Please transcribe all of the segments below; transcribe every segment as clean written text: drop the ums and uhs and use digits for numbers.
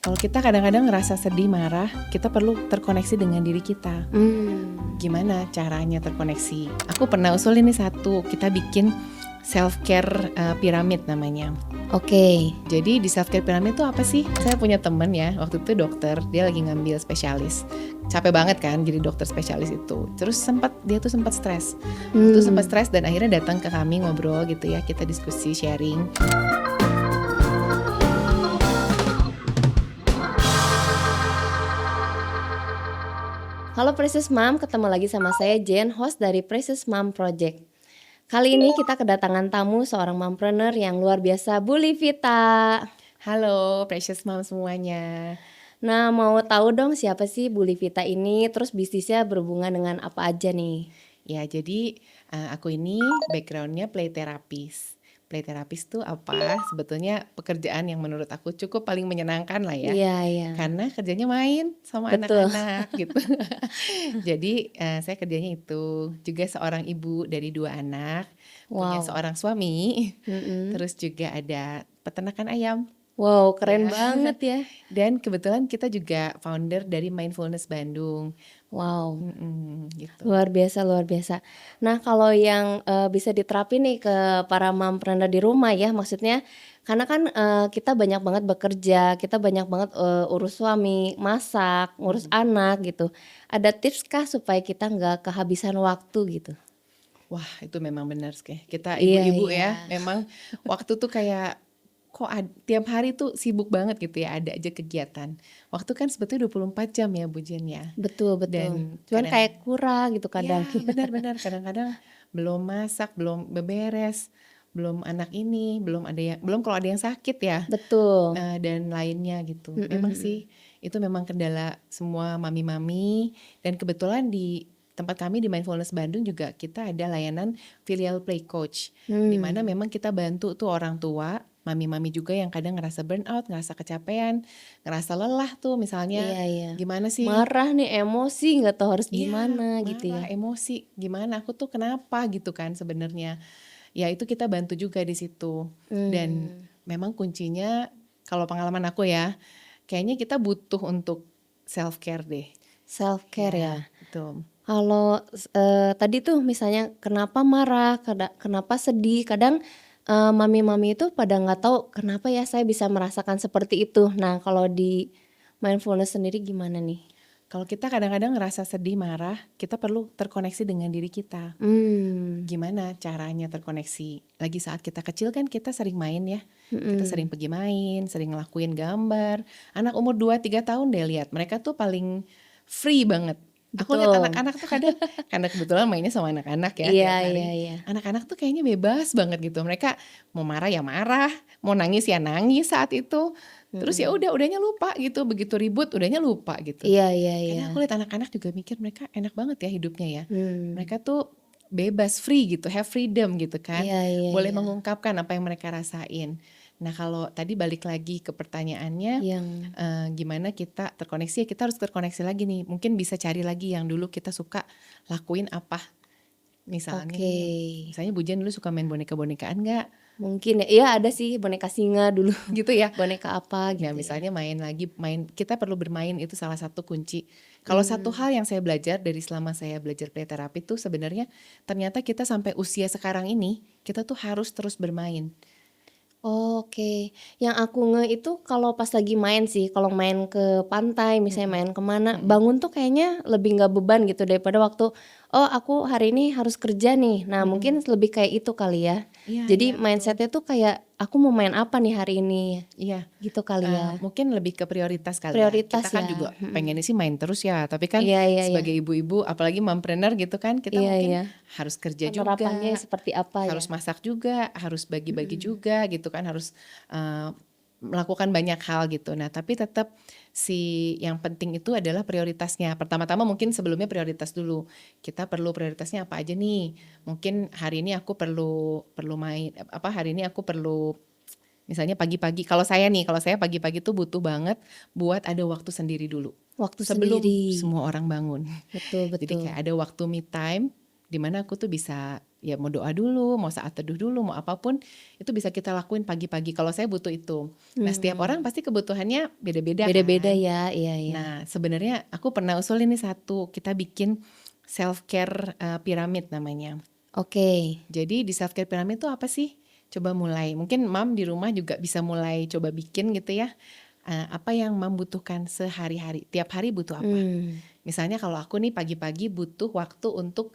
Kalau kita kadang-kadang ngerasa sedih, marah, kita perlu terkoneksi dengan diri kita. Gimana caranya terkoneksi? Aku pernah usulin nih satu, kita bikin self-care pyramid namanya. Oke. Jadi di self-care pyramid itu apa sih? Saya punya temen ya, waktu itu dokter, dia lagi ngambil spesialis. Capek banget kan jadi dokter spesialis itu. Terus dia tuh sempat stres. Itu sempat stres dan akhirnya datang ke kami ngobrol gitu ya, kita diskusi, sharing. Halo Precious Mom, ketemu lagi sama saya Jen, host dari Precious Mom Project. Kali ini kita kedatangan tamu seorang mompreneur yang luar biasa, Bu Livita. Halo Precious Mom semuanya. Nah, mau tahu dong siapa sih Bu Livita ini, terus bisnisnya berhubungan dengan apa aja nih? Ya, jadi aku ini backgroundnya play therapist. Play therapist tuh apa? Sebetulnya pekerjaan yang menurut aku cukup paling menyenangkan lah ya. Iya. Karena kerjanya main sama Betul. anak-anak gitu. Jadi saya kerjanya itu. Juga seorang ibu dari 2 anak, punya Wow. seorang suami, terus juga ada peternakan ayam. Wow, keren Ya. banget ya. Dan kebetulan kita juga founder dari Mindfulness Bandung. Wow, Gitu. luar biasa. Nah, kalau yang bisa diterapin nih ke para mompreneur di rumah ya, maksudnya karena kan kita banyak banget bekerja, kita banyak banget urus suami, masak, ngurus anak gitu. Ada tips kah supaya kita nggak kehabisan waktu gitu? Wah, itu memang benar sih. Kita Iya, ibu-ibu iya. ya, memang waktu tuh kayak kok tiap hari tuh sibuk banget gitu ya, ada aja kegiatan. Waktu kan sebetulnya 24 jam ya Bu Jen ya. Betul. Dan Cuman kayak kurang gitu kadang. Iya, benar-benar kadang-kadang belum masak, belum beberes, belum anak ini, belum kalau ada yang sakit ya. Betul. Dan lainnya gitu. Memang sih itu memang kendala semua mami-mami, dan kebetulan di tempat kami di Mindfulness Bandung juga kita ada layanan filial play coach, di mana memang kita bantu tuh orang tua, mami-mami juga yang kadang ngerasa burnout, ngerasa kecapean, ngerasa lelah tuh misalnya. Iya. Gimana sih? Marah nih, emosi, nggak tahu harus Iya, gimana gitu ya. marah, emosi, gimana aku tuh kenapa gitu kan sebenarnya. Ya itu kita bantu juga di situ. Dan memang kuncinya kalau pengalaman aku ya, kayaknya kita butuh untuk self care deh. Self care ya. Betul. Kalau tadi tuh misalnya kenapa marah, kenapa sedih, kadang mami-mami itu pada nggak tahu kenapa ya saya bisa merasakan seperti itu. Nah, kalau di mindfulness sendiri gimana nih? Kalau kita kadang-kadang ngerasa sedih, marah, kita perlu terkoneksi dengan diri kita. Gimana caranya terkoneksi? Lagi saat kita kecil kan kita sering main ya. Kita sering pergi main, sering ngelakuin gambar. Anak umur 2-3 tahun deh lihat, mereka tuh paling free banget. Aku lihat Betul. anak-anak tuh kadang, karena kebetulan mainnya sama anak-anak ya Iya, tiap hari. iya. Anak-anak tuh kayaknya bebas banget gitu. Mereka mau marah ya marah, mau nangis ya nangis saat itu. Terus ya udahnya lupa gitu. Begitu ribut udahnya lupa gitu. Iya. Karena aku lihat anak-anak juga mikir mereka enak banget ya hidupnya ya. Hmm. Mereka tuh bebas, free gitu, have freedom gitu kan. Iya. Boleh mengungkapkan apa yang mereka rasain. Nah, kalau tadi balik lagi ke pertanyaannya, gimana kita terkoneksi, ya kita harus terkoneksi lagi nih. Mungkin bisa cari lagi yang dulu kita suka lakuin apa. Misalnya, misalnya Bu Jen dulu suka main boneka-bonekaan gak? Mungkin ya ada sih boneka singa dulu. Gitu ya. Boneka apa gitu. Ya misalnya main, kita perlu bermain, itu salah satu kunci. Kalau satu hal yang saya belajar dari selama saya belajar play therapy tuh sebenarnya ternyata kita sampai usia sekarang ini, kita tuh harus terus bermain. Oke, yang aku itu kalau pas lagi main sih, kalau main ke pantai misalnya main kemana, bangun tuh kayaknya lebih nggak beban gitu daripada waktu, oh aku hari ini harus kerja nih. Nah mungkin lebih kayak itu kali ya. Iya, Jadi iya, mindsetnya tuh kayak aku mau main apa nih hari ini, Iya, gitu kali ya. mungkin lebih ke prioritas kali Prioritas ya. Kita kan ya. juga pengennya sih main terus ya, tapi kan Iya. sebagai ibu-ibu, apalagi mompreneur gitu kan, kita mungkin harus kerja juga, Penerapannya seperti apa ya? harus masak juga, harus bagi-bagi juga gitu kan, harus melakukan banyak hal gitu. Nah, tapi tetap yang penting itu adalah prioritasnya. Pertama-tama mungkin sebelumnya prioritas dulu. Kita perlu prioritasnya apa aja nih? Mungkin hari ini aku perlu main hari ini aku perlu misalnya pagi-pagi. Kalau saya pagi-pagi tuh butuh banget buat ada waktu sendiri dulu. Waktu sebelum sendiri. semua orang bangun. Betul. Jadi kayak ada waktu me time di mana aku tuh bisa ya mau doa dulu, mau saat teduh dulu, mau apapun itu bisa kita lakuin pagi-pagi. Kalau saya butuh itu. Nah, setiap orang pasti kebutuhannya beda-beda Beda-beda kan. ya, iya iya. Nah, sebenarnya aku pernah usulin nih satu, kita bikin self care piramid namanya. Oke. Jadi di self care pyramid itu apa sih? Coba mulai. Mungkin Mam di rumah juga bisa mulai coba bikin gitu ya. Apa yang Mam butuhkan sehari-hari? Tiap hari butuh apa? Misalnya kalau aku nih pagi-pagi butuh waktu untuk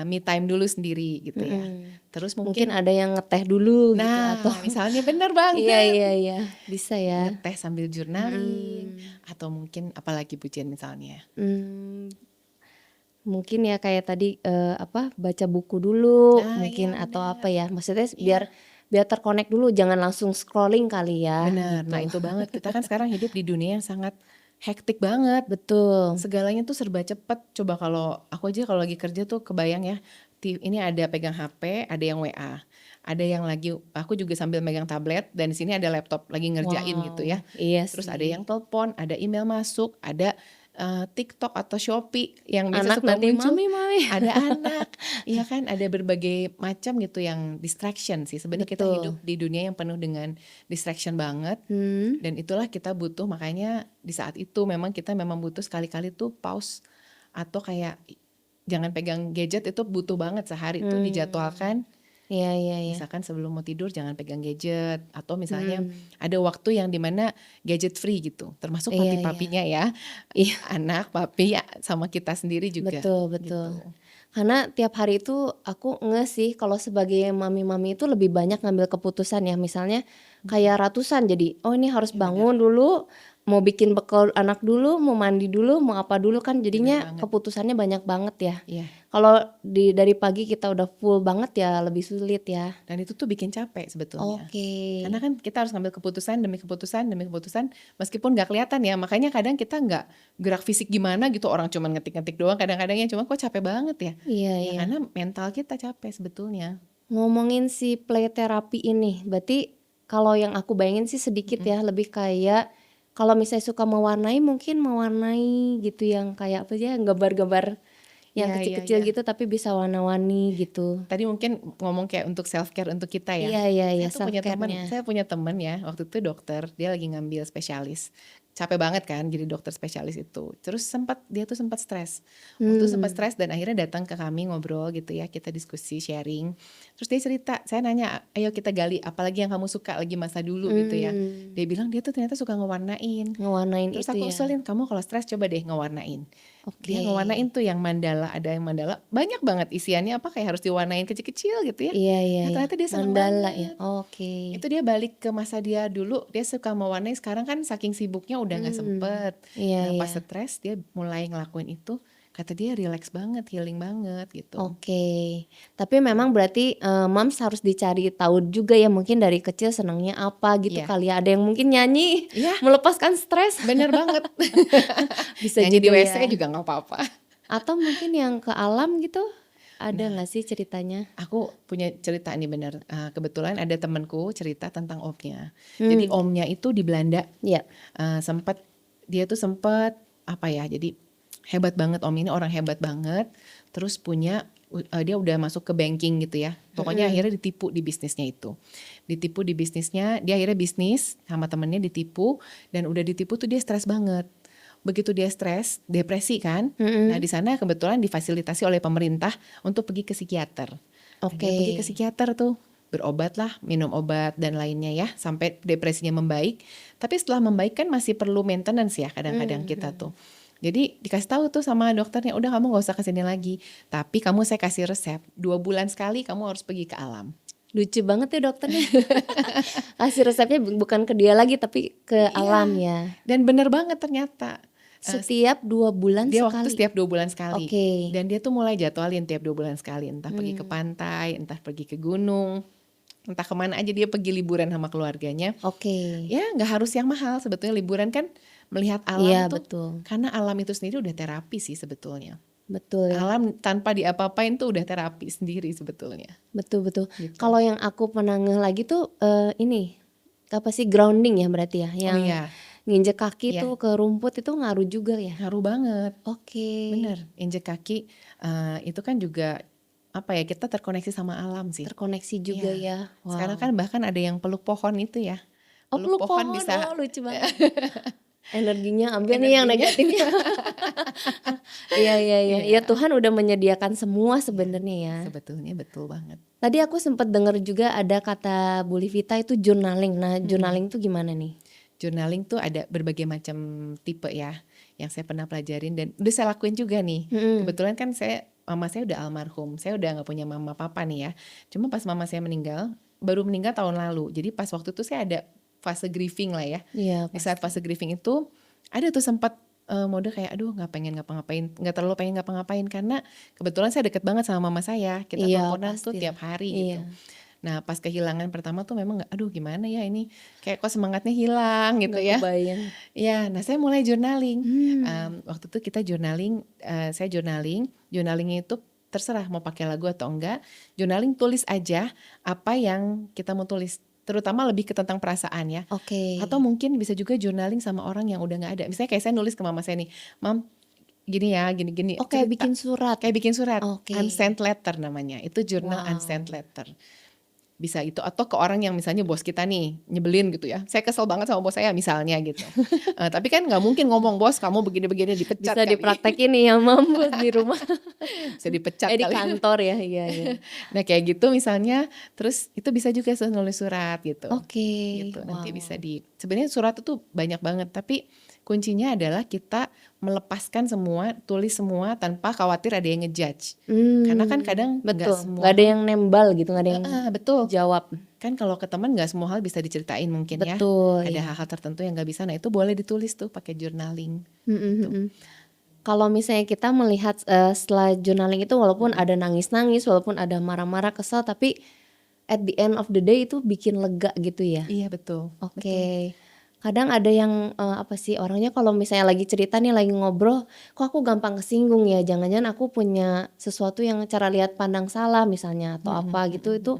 me time dulu sendiri gitu ya. Terus Mungkin mungkin ada yang ngeteh dulu gitu atau nah, misalnya bener iya banget. iya iya, bisa ya. Ngeteh sambil journaling atau mungkin apalagi pujian misalnya. Mmm, mungkin ya kayak tadi, baca buku dulu Nah, mungkin iya atau bener. apa ya, maksudnya biar Iya. biar terkonek dulu jangan langsung scrolling kali ya Benar, nah gitu. itu banget. Kita kan sekarang hidup di dunia yang sangat hektik banget. Betul. Segalanya tuh serba cepet. Coba kalau aku aja kalau lagi kerja tuh kebayang ya, ini ada pegang HP, ada yang WA, ada yang lagi, aku juga sambil megang tablet dan di sini ada laptop lagi ngerjain gitu ya. Wow, iya Terus ada sih. yang telepon, ada email masuk, ada TikTok atau Shopee yang biasa Anak suka nanti, muncul, "Mami mami." ada anak, iya kan, ada berbagai macam gitu yang distraction sih. Sebenarnya kita hidup Betul. di dunia yang penuh dengan distraction banget. Dan itulah kita butuh, makanya di saat itu memang kita memang butuh sekali-kali tuh pause atau kayak jangan pegang gadget, itu butuh banget sehari tuh dijadwalkan. Iya iya iya. Misalkan sebelum mau tidur jangan pegang gadget, atau misalnya ada waktu yang dimana gadget free gitu, termasuk Iya iya. papi-papinya ya, Iya, anak, papi, ya, sama kita sendiri juga betul betul. gitu. Karena tiap hari itu aku ngeh sih kalau sebagai mami-mami itu lebih banyak ngambil keputusan ya, misalnya kayak ratusan jadi, oh ini harus Iya benar, bangun dulu, mau bikin bekal anak dulu, mau mandi dulu, mau apa dulu kan benar jadinya banget. keputusannya banyak banget ya. Iya, Kalau dari pagi kita udah full banget ya lebih sulit ya. dan itu tuh bikin capek sebetulnya. Oke. Karena kan kita harus ngambil keputusan demi keputusan demi keputusan, meskipun nggak kelihatan ya. Makanya kadang kita nggak gerak fisik gimana gitu, orang cuman ngetik-ngetik doang kadang-kadang ya, cuma kok capek banget ya. Iya Ya iya. karena mental kita capek sebetulnya. Ngomongin si play therapy ini, berarti kalau yang aku bayangin sih sedikit Mhm. ya, lebih kayak kalau misalnya suka mewarnai mungkin mewarnai gitu yang kayak apa ya, gambar-gambar yang Iya iya kecil-kecil iya. gitu tapi bisa warna-warni gitu. Tadi mungkin ngomong kayak untuk self care untuk kita ya. Iya iya iya, Saya tuh punya teman, self-care-nya. saya punya teman ya, waktu itu dokter, dia lagi ngambil spesialis. Capek banget kan jadi dokter spesialis itu. Terus dia tuh sempat stres. Waktu itu sempat stres dan akhirnya datang ke kami ngobrol gitu ya, kita diskusi, sharing. Terus dia cerita, saya nanya, ayo kita gali apalagi yang kamu suka lagi masa dulu gitu ya. Dia bilang dia tuh ternyata suka ngewarnain. Ngewarnain Terus itu aku ya. usulin, kamu kalau stres coba deh ngewarnain. Dia Oke. ngewarnain tuh yang mandala, ada yang mandala, banyak banget isiannya apa kayak harus diwarnain kecil-kecil gitu ya. Iya iya Nah iya. ternyata dia seneng Mandala ya. banget. Oke. Itu dia balik ke masa dia dulu, dia suka mewarnai, sekarang kan saking sibuknya udah gak sempet. Iya Nah pas iya. stres dia mulai ngelakuin itu, kata dia relax banget, healing banget gitu. Oke. Tapi memang berarti, Mams harus dicari tahu juga ya mungkin dari kecil senangnya apa gitu Iya, kali ya. Ada yang mungkin nyanyi iya melepaskan stres, bener banget. bisa Nyanyi di juga WC ya. juga gak apa-apa. Atau mungkin yang ke alam gitu, ada Nah nggak sih ceritanya? aku punya cerita nih bener, kebetulan ada temenku cerita tentang omnya. Jadi omnya itu di Belanda, Iya. dia tuh sempet apa ya, jadi hebat banget, om ini orang hebat banget, terus punya dia udah masuk ke banking gitu ya, pokoknya akhirnya ditipu di bisnisnya itu, ditipu di bisnisnya, dia akhirnya bisnis sama temennya ditipu, dan udah ditipu tuh dia stres banget. Begitu dia stres, depresi kan, nah di sana kebetulan difasilitasi oleh pemerintah untuk pergi ke psikiater. Nah, dia Oke. pergi ke psikiater tuh, berobat lah, minum obat dan lainnya ya, sampai depresinya membaik. Tapi setelah membaik kan masih perlu maintenance ya kadang-kadang kita tuh. Jadi dikasih tahu tuh sama dokternya, udah kamu gak usah kesini lagi. Tapi saya kasih resep, 2 bulan sekali kamu harus pergi ke alam. Lucu banget ya dokternya. Kasih resepnya bukan ke dia lagi tapi ke alam Iya, ya. dan bener banget ternyata. Setiap 2 bulan Dia waktu sekali? setiap 2 bulan sekali. Oke. Dan dia tuh mulai jadwalin tiap 2 bulan sekali. Entah pergi ke pantai, entah pergi ke gunung, entah kemana aja dia pergi liburan sama keluarganya. Oke. Ya gak harus yang mahal, sebetulnya liburan kan melihat Iya alam tuh. betul. Karena alam itu sendiri udah terapi sih sebetulnya. Betul ya. Alam tanpa diapa-apain tuh udah terapi sendiri sebetulnya. Betul betul. Gitu. Kalau yang aku pernah ngeh lagi tuh ini apa sih grounding ya berarti ya, Oh yang iya, nginjek kaki iya, tuh ke rumput itu ngaruh juga ya? ngaruh banget. Oke. Bener, injek kaki itu kan juga apa ya, kita terkoneksi sama alam sih. Terkoneksi juga Iya. ya. Sekarang Wow. kan bahkan ada yang peluk pohon itu ya. Oh, Peluk peluk pohon pohon. bisa Oh, lucu banget. Energinya ambil nih yang energinya. negatifnya. Iya, iya, iya. Ya Iya. Tuhan udah menyediakan semua Iya, sebenarnya ya. sebetulnya betul banget. Tadi aku sempat dengar juga ada kata Bu Livita itu journaling. Nah, Mm-mm. journaling tuh gimana nih? Journaling tuh ada berbagai macam tipe ya, yang saya pernah pelajarin dan udah saya lakuin juga nih. Mm-mm. Kebetulan kan mama saya udah almarhum, saya udah nggak punya mama papa nih ya. Cuma pas mama saya meninggal, baru meninggal tahun lalu. Jadi pas waktu itu saya ada fase grieving lah ya. Iya, Di saat pasti. fase grieving itu ada tuh sempat mode kayak aduh nggak pengen ngapa-ngapain, nggak terlalu pengen ngapa-ngapain karena kebetulan saya deket banget sama mama saya. Kita Iya, teleponan tuh pastilah. tiap hari gitu. Iya. Nah pas kehilangan pertama tuh memang nggak, aduh gimana ya ini, kayak kok semangatnya hilang gitu Nggak ya. kebayang. Ya, nah saya mulai journaling. Hmm. Waktu itu kita journaling, saya journalingnya itu terserah mau pakai lagu atau enggak. Journaling tulis aja apa yang kita mau tulis, terutama lebih ke tentang perasaan ya. Oke. Atau mungkin bisa juga journaling sama orang yang udah nggak ada. Misalnya kayak saya nulis ke mama saya nih, Mam, gini ya, gini-gini. Oh, kayak Cerita. bikin surat. Kayak bikin surat, Oke. unsent letter namanya. Itu jurnal Wow. unsent letter. Bisa itu, atau ke orang yang misalnya bos kita nih nyebelin gitu ya, saya kesel banget sama bos saya misalnya gitu. Tapi kan nggak mungkin ngomong, bos kamu begini-begini, dipecat Bisa kali. dipraktekin nih ya Mam buat di rumah. Bisa dipecat Di kali. kantor ya, iya, iya. Nah kayak gitu misalnya, terus itu bisa juga nulis surat gitu. Oke. Gitu nanti bisa Wow. sebenarnya surat itu banyak banget, tapi kuncinya adalah kita melepaskan semua, tulis semua tanpa khawatir ada yang ngejudge. Karena kan kadang nggak Betul. semua Nggak ada hal- yang nembal gitu, nggak ada yang betul. jawab. Kan kalau ke teman nggak semua hal bisa diceritain mungkin ya. Betul. Ada Iya. hal-hal tertentu yang nggak bisa, nah itu boleh ditulis tuh pakai journaling. Kalau misalnya kita melihat setelah journaling itu walaupun ada nangis-nangis, walaupun ada marah-marah, kesel, tapi at the end of the day itu bikin lega gitu ya. Iya betul. Oke. Kadang ada yang apa sih orangnya kalau misalnya lagi cerita nih, lagi ngobrol, kok aku gampang kesinggung ya, jangan-jangan aku punya sesuatu yang cara lihat pandang salah misalnya atau apa gitu, itu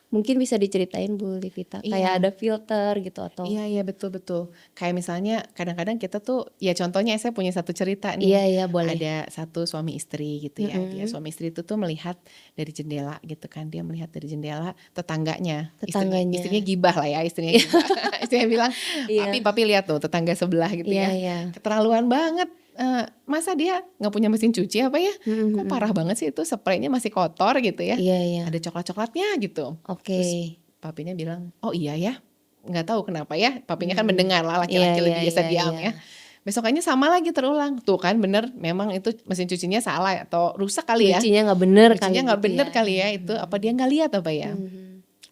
mungkin bisa diceritain Bu Livita, kayak Iya. ada filter gitu atau Iya betul. Kayak misalnya kadang-kadang kita tuh, ya contohnya saya punya satu cerita nih. Iya boleh. Ada satu suami istri gitu ya. Dia suami istri itu tuh melihat dari jendela gitu kan. Dia melihat dari jendela tetangganya. Tetangganya. Istrinya gibah lah ya, istrinya gibah. Istrinya bilang, Iya. papi lihat tuh tetangga sebelah gitu Iya, ya. iya. Keterlaluan banget. Masa dia nggak punya mesin cuci apa ya? Kok parah banget sih itu, spraynya masih kotor gitu ya. Iya. Ada coklat-coklatnya gitu. Oke. Papinya bilang, oh iya ya, nggak tahu kenapa ya. Papinya kan mendengar lah, laki-laki Iya, lebih biasa iya, diam iya. ya. Besokannya sama lagi terulang. Tuh kan bener, memang itu mesin cucinya salah atau rusak kali ya. Nyucinya nggak bener kali Cucinya nggak gitu bener ya. kali ya itu. Apa dia nggak lihat apa ya?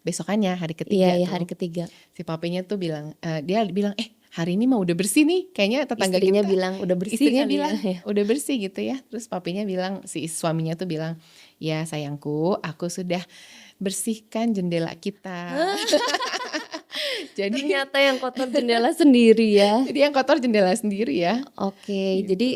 Besokannya hari ketiga Iya, tuh, hari ketiga. si papinya tuh bilang, dia bilang, hari ini mah udah bersih nih. Kayaknya tetangga Istrinya kita. bilang udah bersih Istrinya kali bilang ya. udah bersih gitu ya. Terus papinya bilang, si suaminya tuh bilang, ya sayangku, aku sudah bersihkan jendela kita. Jadi Ternyata yang kotor jendela sendiri ya. yang kotor jendela sendiri ya. Oke, Gitu. jadi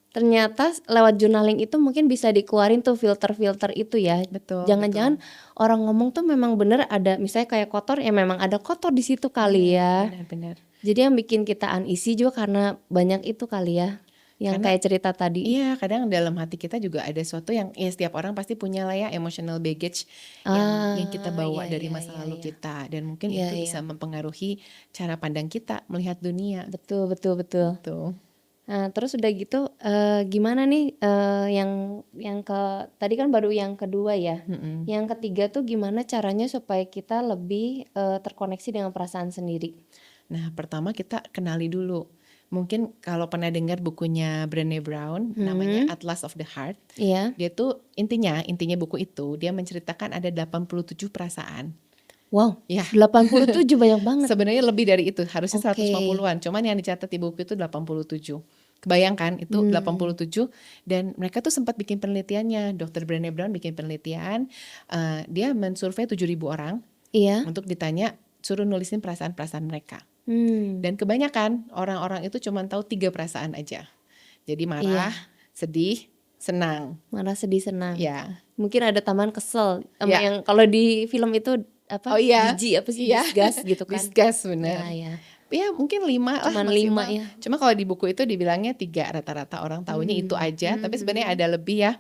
ternyata lewat journaling itu mungkin bisa dikeluarin tuh filter-filter itu ya. Betul. Jangan-jangan orang ngomong tuh memang bener ada, misalnya kayak kotor ya memang ada kotor di situ kali ya. Benar-benar. Jadi yang bikin kita uneasy juga karena banyak itu kali ya. Yang Karena- kayak cerita tadi. Iya, kadang dalam hati kita juga ada sesuatu yang ya setiap orang pasti punya lah ya, emotional baggage yang kita bawa iya, dari iya, masa iya, lalu iya. kita, dan mungkin Iya, itu iya. bisa mempengaruhi cara pandang kita melihat dunia. Betul. Tuh. Nah, terus udah gitu gimana nih yang tadi kan baru yang kedua ya. Yang ketiga tuh gimana caranya supaya kita lebih terkoneksi dengan perasaan sendiri. Nah, pertama kita kenali dulu. Mungkin kalau pernah dengar bukunya Brené Brown, namanya Atlas of the Heart. Iya. Dia tuh intinya buku itu dia menceritakan ada 87 perasaan. Wow. Ya. 87 banyak banget. Sebenarnya lebih dari itu, harusnya Oke. 150-an. Cuman yang dicatat di buku itu 87. Kebayangkan itu 87, dan mereka tuh sempat bikin penelitiannya. Dr. Brené Brown bikin penelitian, dia mensurvei 7.000 orang Iya. untuk ditanya, suruh nulisin perasaan-perasaan mereka. Hmm. Dan kebanyakan orang-orang itu cuma tahu 3 perasaan aja. Jadi marah, sedih, senang. Marah, sedih, senang. Ya. Mungkin ada tambahan kesel. Sama Ya. yang kalau di film itu apa? Oh iya. Jijik apa sih? Iya. Disgust gitu kan. Disgust, benar. Ya. ya mungkin 5 lah Cuman 5 maksimal. ya? Cuma kalau di buku itu dibilangnya 3, rata-rata orang taunya itu aja, tapi sebenarnya ada lebih ya,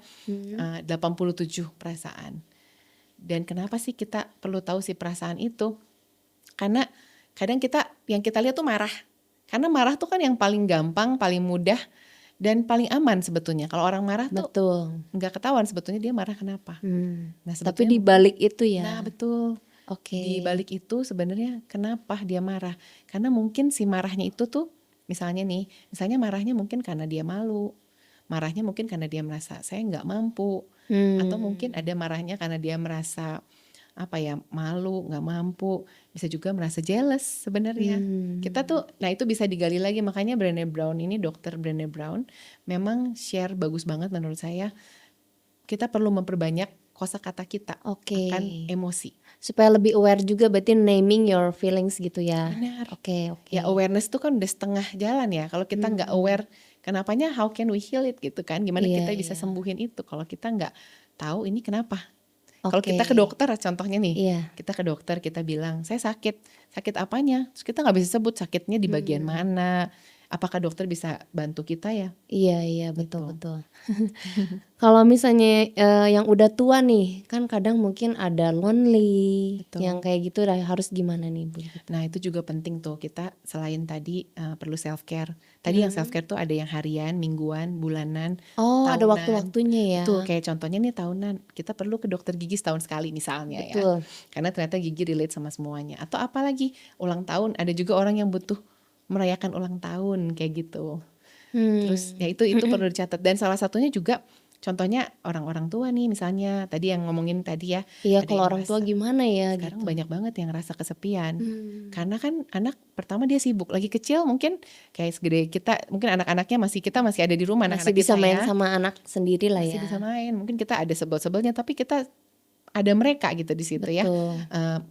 87 perasaan. Dan kenapa sih kita perlu tahu si perasaan itu? Karena kadang yang kita lihat tuh marah. Karena marah tuh kan yang paling gampang, paling mudah, dan paling aman sebetulnya. Kalau orang marah tuh Betul. nggak ketahuan sebetulnya dia marah kenapa. Nah Tapi sebetulnya di balik itu nah ya? betul. Di Oke. balik itu sebenarnya kenapa dia marah? Karena mungkin si marahnya itu tuh misalnya marahnya mungkin karena dia malu, marahnya mungkin karena dia merasa saya nggak mampu, atau mungkin ada marahnya karena dia merasa malu, nggak mampu, bisa juga merasa jealous sebenarnya. Kita tuh, nah itu bisa digali lagi, makanya Dr. Brené Brown memang share bagus banget menurut saya. Kita perlu memperbanyak kosakata kita Oke. akan emosi. Supaya lebih aware juga berarti naming your feelings gitu ya? Benar. Oke. Ya awareness tuh kan udah setengah jalan ya. Kalau kita nggak aware, kenapanya how can we heal it gitu kan? Gimana Iya, kita bisa iya. sembuhin itu kalau kita nggak tahu ini kenapa? Kalau Oke. kita ke dokter contohnya nih, Iya. kita ke dokter kita bilang saya sakit apanya? Terus kita nggak bisa sebut sakitnya di bagian mana. Apakah dokter bisa bantu kita ya? Iya, betul. Gitu. Kalau misalnya yang udah tua nih, kan kadang mungkin ada lonely, Betul. yang kayak gitu harus gimana nih Bu? Nah itu juga penting tuh, kita selain tadi perlu self care. Tadi yang self care tuh ada yang harian, mingguan, bulanan, Oh, ada tahunan. waktu-waktunya ya? Betul, kayak contohnya nih tahunan, kita perlu ke dokter gigi setahun sekali misalnya ya. Betul. Karena ternyata gigi relate sama semuanya. Atau apalagi ulang tahun, ada juga orang yang butuh merayakan ulang tahun kayak gitu. Terus ya itu perlu dicatat. Dan salah satunya juga contohnya orang-orang tua nih misalnya, tadi yang ngomongin tadi ya. Iya, ada kalau yang orang tua merasa- gimana ya Sekarang gitu? banyak banget yang rasa kesepian. Karena kan anak pertama dia sibuk, lagi kecil mungkin kayak segede kita, mungkin anak-anaknya kita masih ada di rumah, Masih anak-anak bisa kita main ya. sama anak sendiri lah Masih ya? bisa main, mungkin kita ada sebel-sebelnya, tapi kita ada mereka gitu di situ ya. Betul.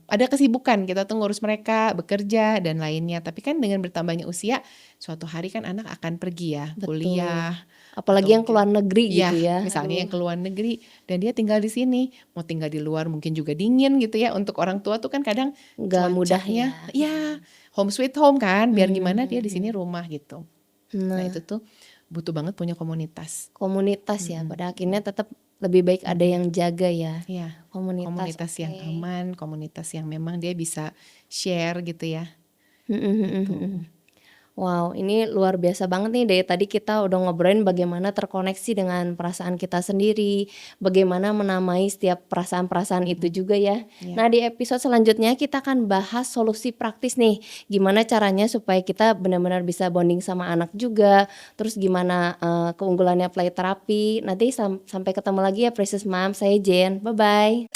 Ada kesibukan, kita tuh ngurus mereka, bekerja dan lainnya. Tapi kan dengan bertambahnya usia, suatu hari kan anak akan pergi ya, Betul. kuliah. Apalagi atau yang keluar mungkin- negeri Iya, gitu ya? misalnya yang Aduh. ke luar negeri dan dia tinggal di sini, mau tinggal di luar mungkin juga dingin gitu ya. Untuk orang tua tuh kan kadang Nggak mudah cuacanya, ya? ya home sweet home kan, biar gimana dia di sini rumah gitu. Nah Nah, itu tuh butuh banget punya komunitas. komunitas ya, pada akhirnya tetap lebih baik ada yang jaga ya? Iya, Komunitas, yang oke. aman, komunitas yang memang dia bisa share gitu ya. Wow, ini luar biasa banget nih. Dari tadi kita udah ngobrolin bagaimana terkoneksi dengan perasaan kita sendiri, bagaimana menamai setiap perasaan-perasaan itu juga ya. Iya. Nah, di episode selanjutnya kita akan bahas solusi praktis nih. Gimana caranya supaya kita benar-benar bisa bonding sama anak juga. Terus gimana keunggulannya play therapy. Nanti sampai ketemu lagi ya Precious Mom. Saya Jen. Bye-bye.